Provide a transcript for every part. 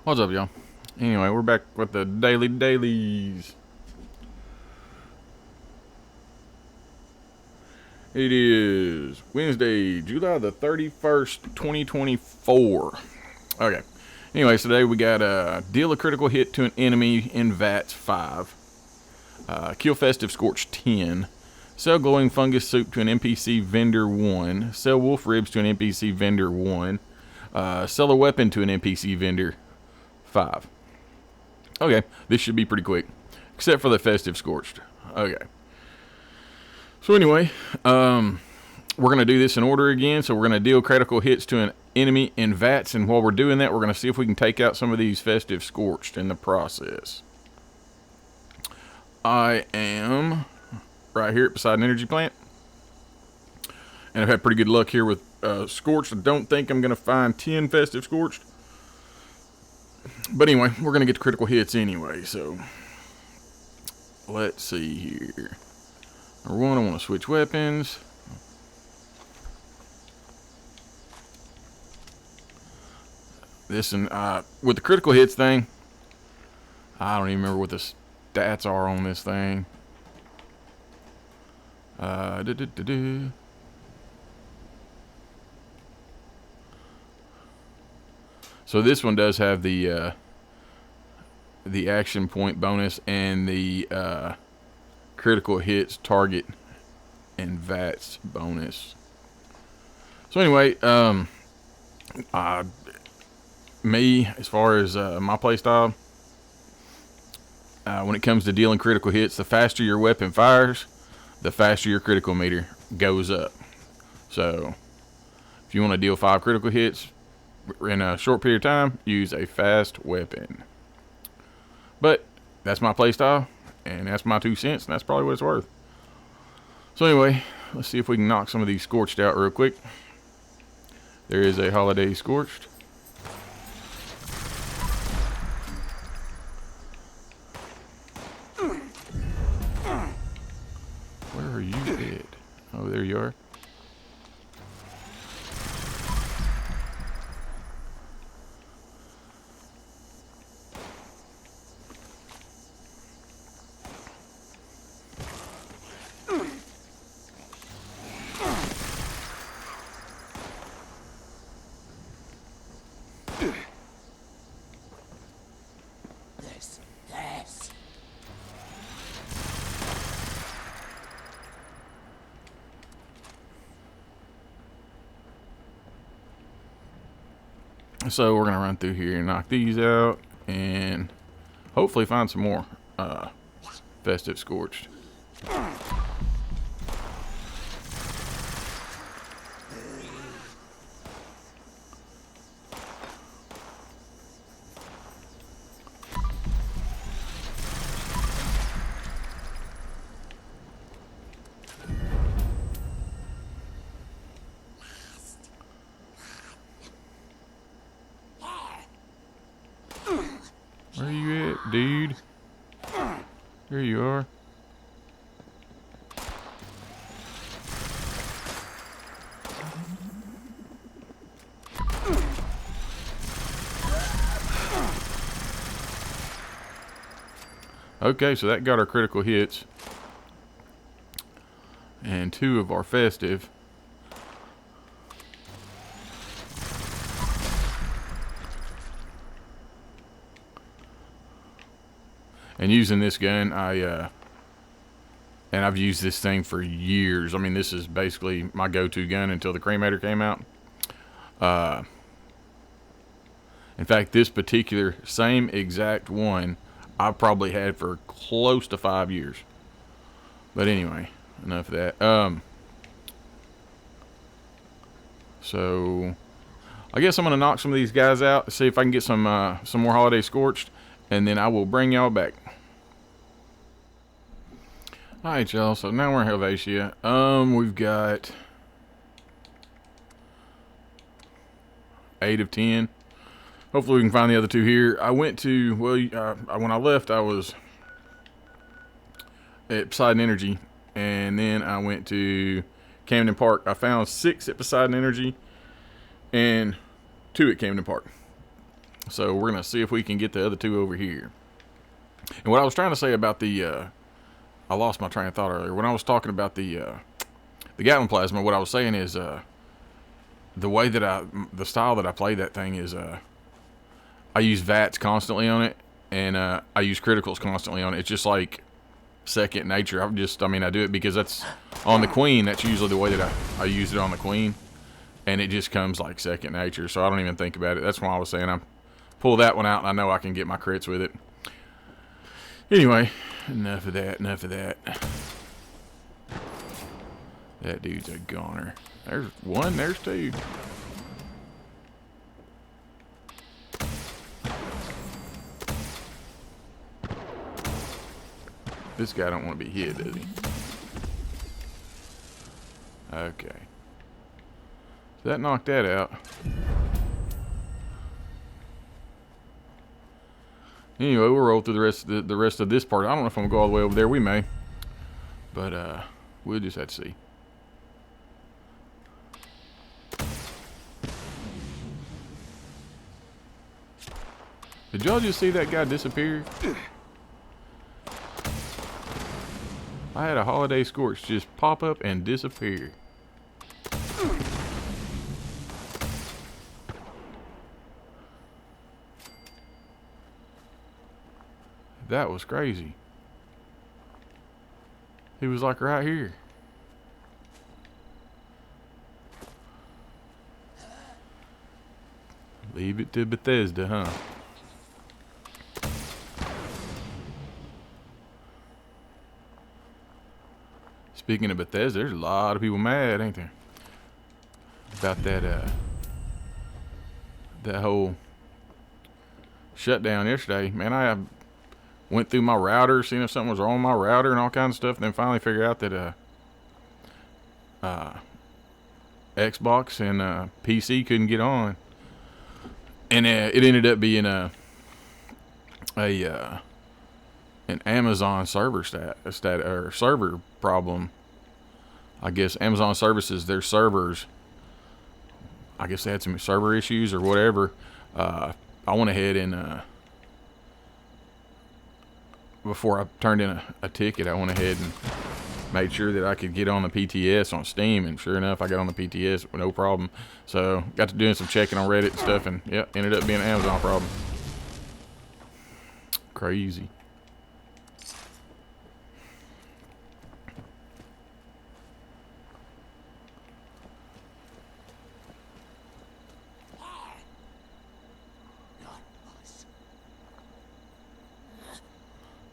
What's up, y'all? Anyway, we're back with the dailies. It is Wednesday, July the 31st, 2024. Okay. Anyway, today we got deal a critical hit to an enemy in VATS 5. Kill Festive Scorch 10. Sell glowing fungus soup to an NPC vendor 1. Sell wolf ribs to an NPC vendor 1. Sell a weapon to an NPC vendor 5. Okay, this should be pretty quick, except for the Festive Scorched. Okay. So anyway, we're going to do this in order again. So we're going to deal critical hits to an enemy in VATS, and while we're doing that, we're going to see if we can take out some of these Festive Scorched in the process. I am right here at Poseidon Energy Plant, and I've had pretty good luck here with Scorched. I don't think I'm going to find 10 Festive Scorched. But anyway, we're going to get to critical hits anyway, so let's see here. Number one, I want to switch weapons. This and with the critical hits thing, I don't even remember what the stats are on this thing. So this one does have the action point bonus and the critical hits target and VATS bonus. So anyway, me, as far as my playstyle, when it comes to dealing critical hits, the faster your weapon fires, the faster your critical meter goes up. So if you want to deal 5 critical hits in a short period of time, use a fast weapon. But that's my playstyle, and that's my 2 cents, and that's probably what it's worth. So anyway, let's see if we can knock some of these Scorched out real quick. There is a Holiday Scorched. Where are you at? Oh, there you are. So we're going to run through here and knock these out and hopefully find some more Festive Scorched. Where are you at, dude? There you are. Okay, so that got our critical hits. And 2 of our festive. And using this gun, and I've used this thing for years. I mean, this is basically my go-to gun until the cremator came out. In fact, this particular same exact one I've probably had for close to 5 years. But anyway, enough of that. So I guess I'm gonna knock some of these guys out, see if I can get some more Holiday Scorched, and then I will bring y'all back. Alright, y'all, so now we're in Helvetia. We've got 8 of 10. Hopefully we can find the other 2 here. I went to, when I left, I was at Poseidon Energy, and then I went to Camden Park. I found 6 at Poseidon Energy and 2 at Camden Park. So we're going to see if we can get the other two over here. And what I was trying to say about the, I lost my train of thought earlier. When I was talking about the Gatlin plasma, what I was saying is, the way that the style that I play that thing is, I use VATs constantly on it, and I use criticals constantly on it. It's just like second nature. I do it because that's on the queen. That's usually the way that I use it on the queen, and it just comes like second nature. So I don't even think about it. That's why I was saying I pull that one out, and I know I can get my crits with it. Anyway, enough of that. That dude's a goner. There's one. There's two. This guy don't want to be hit, does he? Okay. So that knocked that out. Anyway, we'll roll through the rest of this part. I don't know if I'm gonna go all the way over there. We may, but we'll just have to see. Did y'all just see that guy disappear? I had a holiday scorch just pop up and disappear. That was crazy. He was like right here. Leave it to Bethesda, huh? Speaking of Bethesda, there's a lot of people mad, ain't there? About that that whole shutdown yesterday. Man, I went through my router, seeing if something was wrong with my router and all kinds of stuff, and then finally figured out that Xbox and PC couldn't get on. And it ended up being an Amazon server server problem. I guess Amazon services, their servers, I guess they had some server issues or whatever. I went ahead and before I turned in a ticket, I went ahead and made sure that I could get on the PTS on Steam, and sure enough, I got on the PTS with no problem. So got to doing some checking on Reddit and stuff, and yeah, ended up being an Amazon problem. Crazy.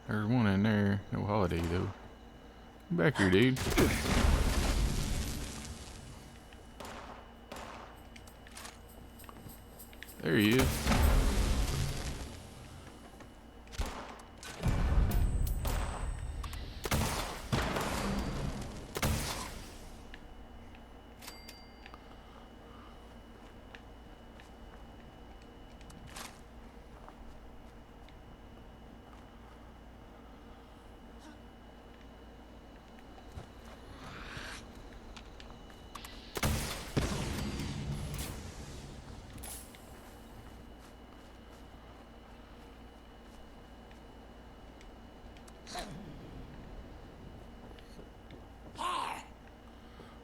There's one in there. No holiday though. Come back here, dude. There he is.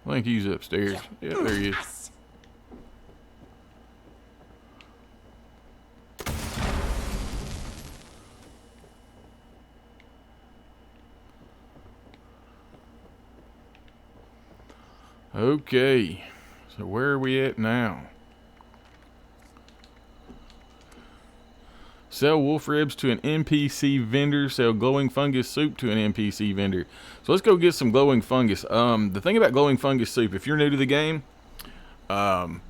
I think he's upstairs. Yeah, there he is. Okay, so where are we at now? Sell wolf ribs to an NPC vendor. Sell glowing fungus soup to an NPC vendor. So let's go get some glowing fungus. The thing about glowing fungus soup, if you're new to the game,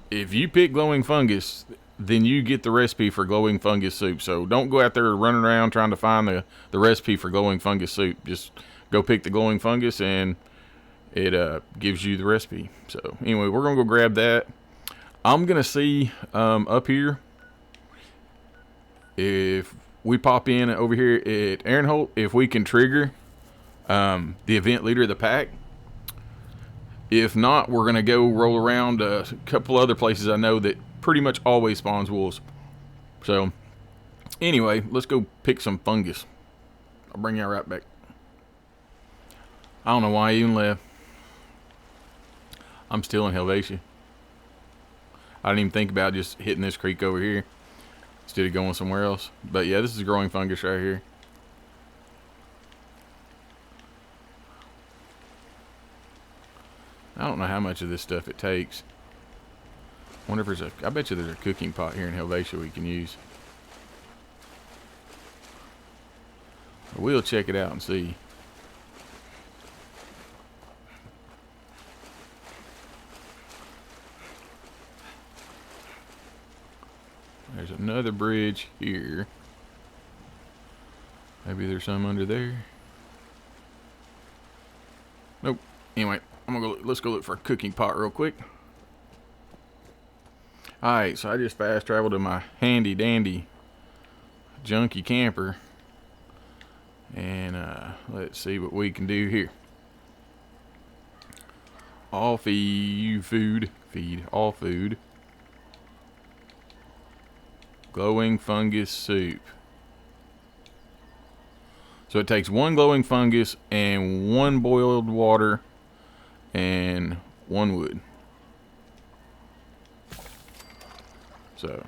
if you pick glowing fungus, then you get the recipe for glowing fungus soup. So don't go out there running around trying to find the recipe for glowing fungus soup. Just go pick the glowing fungus and it gives you the recipe. So anyway, we're gonna go grab that. I'm gonna see up here if we pop in over here at Aaronholt, if we can trigger the event leader of the pack. If not, we're gonna go roll around a couple other places I know that pretty much always spawns wolves. So, anyway, let's go pick some fungus. I'll bring y'all right back. I don't know why I even left. I'm still in Helvetia. I didn't even think about just hitting this creek over here instead of going somewhere else. But yeah, this is growing fungus right here. I don't know how much of this stuff it takes. Wonder if there's a, I bet you there's a cooking pot here in Helvetia we can use. We'll check it out and see. There's another bridge here. Maybe there's some under there. Nope. Anyway, let's go look for a cooking pot real quick. Alright, so I just fast traveled to my handy dandy junky camper. And let's see what we can do here. All feed all food. Glowing fungus soup. So it takes 1 glowing fungus and 1 boiled water and 1 wood. So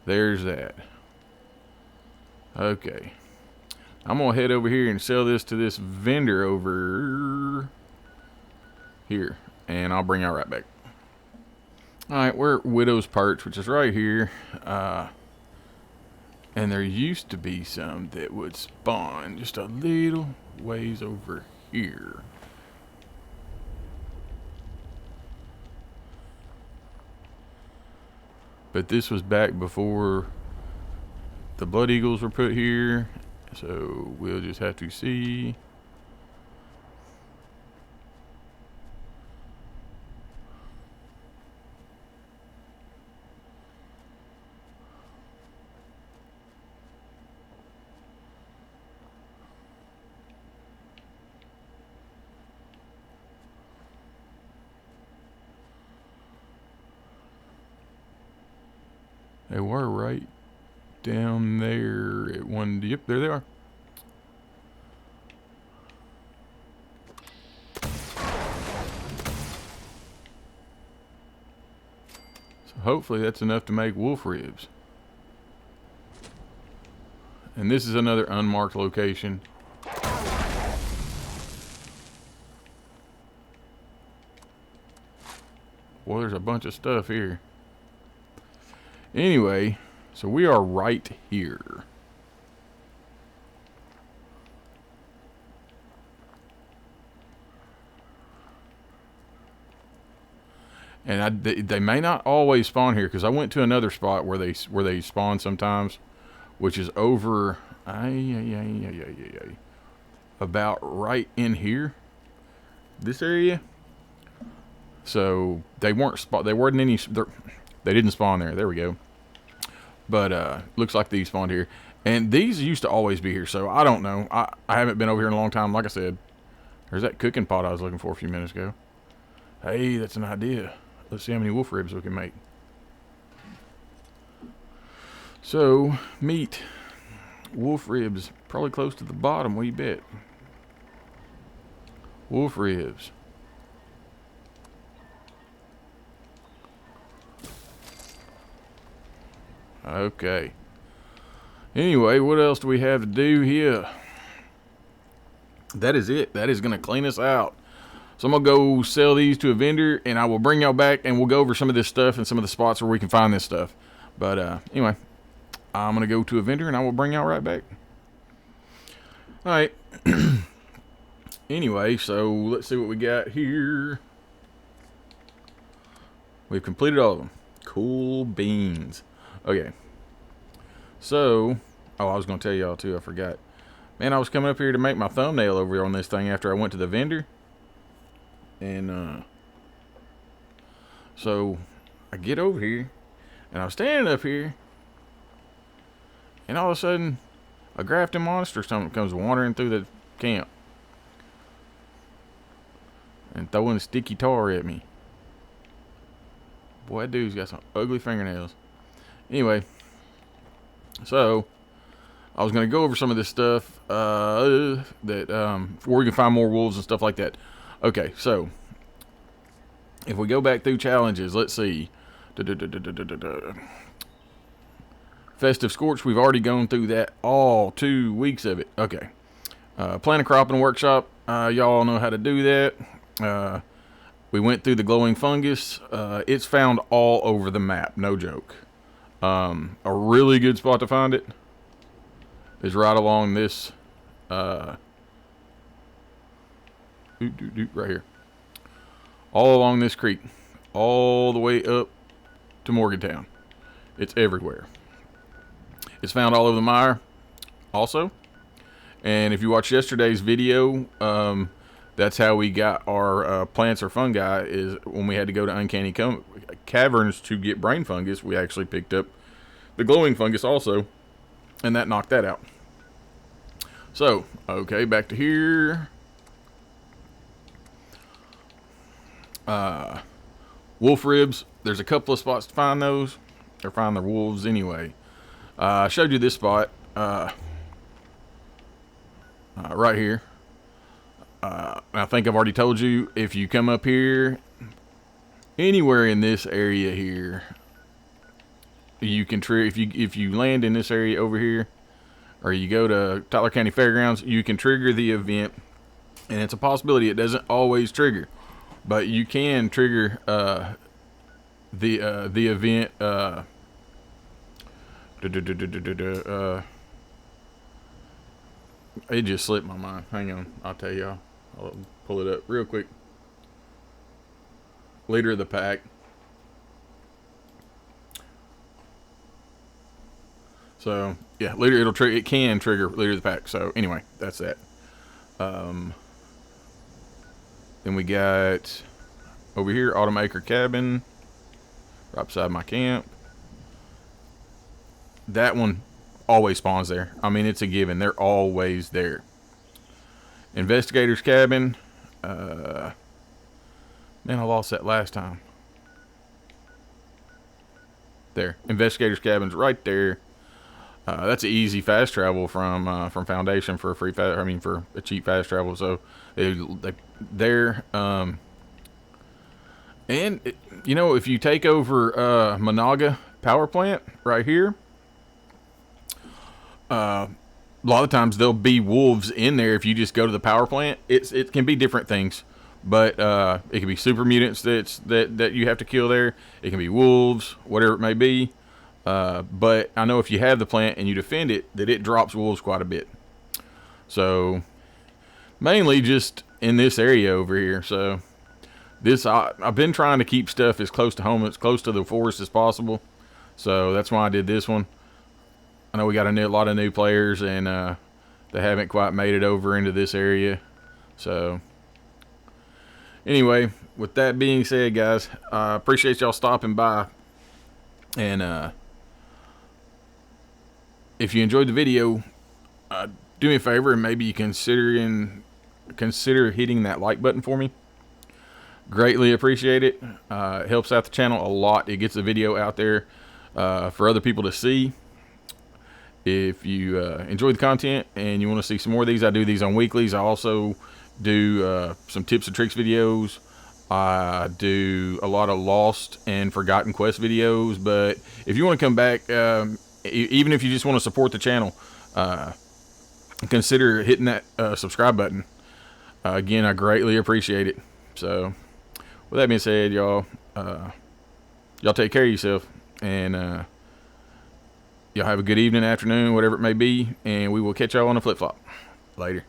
there's that. Okay. I'm gonna head over here and sell this to this vendor over here, and I'll bring y'all right back. Alright, we're at Widow's Perch, which is right here. And there used to be some that would spawn just a little ways over here. But this was back before the Blood Eagles were put here. So we'll just have to see. They were right down there at one. Yep, there they are. So hopefully that's enough to make wolf ribs. And this is another unmarked location. Well, there's a bunch of stuff here. Anyway, so we are right here. And they may not always spawn here, because I went to another spot where they spawn sometimes, which is over about right in here, this area. So they didn't spawn there. There we go. But looks like these spawned here. And these used to always be here, so I don't know. I haven't been over here in a long time. Like I said, there's that cooking pot I was looking for a few minutes ago. Hey, that's an idea. Let's see how many wolf ribs we can make. So, meat. Wolf ribs. Probably close to the bottom, what do you bet? Wolf ribs. Okay. Anyway, what else do we have to do here? That is it. That is going to clean us out. So I'm going to go sell these to a vendor, and I will bring y'all back, and we'll go over some of this stuff and some of the spots where we can find this stuff. But anyway, I'm going to go to a vendor, and I will bring y'all right back. Alright. Anyway, so let's see what we got here. We've completed all of them. Cool beans. Okay. So, I was going to tell y'all too, I forgot. Man, I was coming up here to make my thumbnail over here on this thing after I went to the vendor. And, so, I get over here, and I'm standing up here, and all of a sudden, a grafting monster comes wandering through the camp. And throwing sticky tar at me. Boy, that dude's got some ugly fingernails. Anyway, so I was going to go over some of this stuff that where you can find more wolves and stuff like that. Okay, so if we go back through challenges, let's see. Festive Scorch, we've already gone through that, all 2 weeks of it. Okay. Plant a crop and workshop, y'all know how to do that. We went through the glowing fungus. It's found all over the map, no joke. A really good spot to find it is right along this, right here. All along this creek, all the way up to Morgantown. It's everywhere. It's found all over the mire also. And if you watched yesterday's video, that's how we got our plants or fungi, is when we had to go to Uncanny Caverns to get brain fungus. We actually picked up the glowing fungus also, and that knocked that out. So, okay, back to here. Wolf ribs. There's a couple of spots to find those, or find the wolves anyway. I showed you this spot right here. I think I've already told you, if you come up here, anywhere in this area here, you can if you land in this area over here, or you go to Tyler County Fairgrounds, you can trigger the event, and it's a possibility it doesn't always trigger, but you can trigger the event. It just slipped my mind. Hang on, I'll tell y'all. I'll pull it up real quick. Leader of the pack. So yeah, leader. It can trigger leader of the pack. So anyway, that's that. Then we got over here Autumn Acre Cabin, right beside my camp. That one always spawns there. I mean, it's a given. They're always there. Investigator's Cabin. Man, I lost that last time. There. Investigator's Cabin's right there. That's an easy fast travel from Foundation for a free for a cheap fast travel. So they're and you know, if you take over Monaga power plant right here, a lot of times there'll be wolves in there. If you just go to the power plant, it can be different things, but it can be super mutants that you have to kill there. It can be wolves, whatever it may be. But I know if you have the plant and you defend it, that it drops wolves quite a bit. So mainly just in this area over here. So this I've been trying to keep stuff as close to home, as close to the forest as possible. So that's why I did this one. I know we got a lot of new players, and they haven't quite made it over into this area. So anyway, with that being said, guys, I appreciate y'all stopping by. And if you enjoyed the video, do me a favor and maybe consider hitting that like button for me. Greatly appreciate it. It helps out the channel a lot. It gets the video out there for other people to see. If you enjoy the content and you want to see some more of these, I do these on weeklies. I also do some tips and tricks videos. I do a lot of lost and forgotten quest videos. But if you want to come back, even if you just want to support the channel, consider hitting that subscribe button. Again, I greatly appreciate it. So with that being said, y'all take care of yourself, and y'all have a good evening, afternoon, whatever it may be, and we will catch y'all on the flip-flop. Later.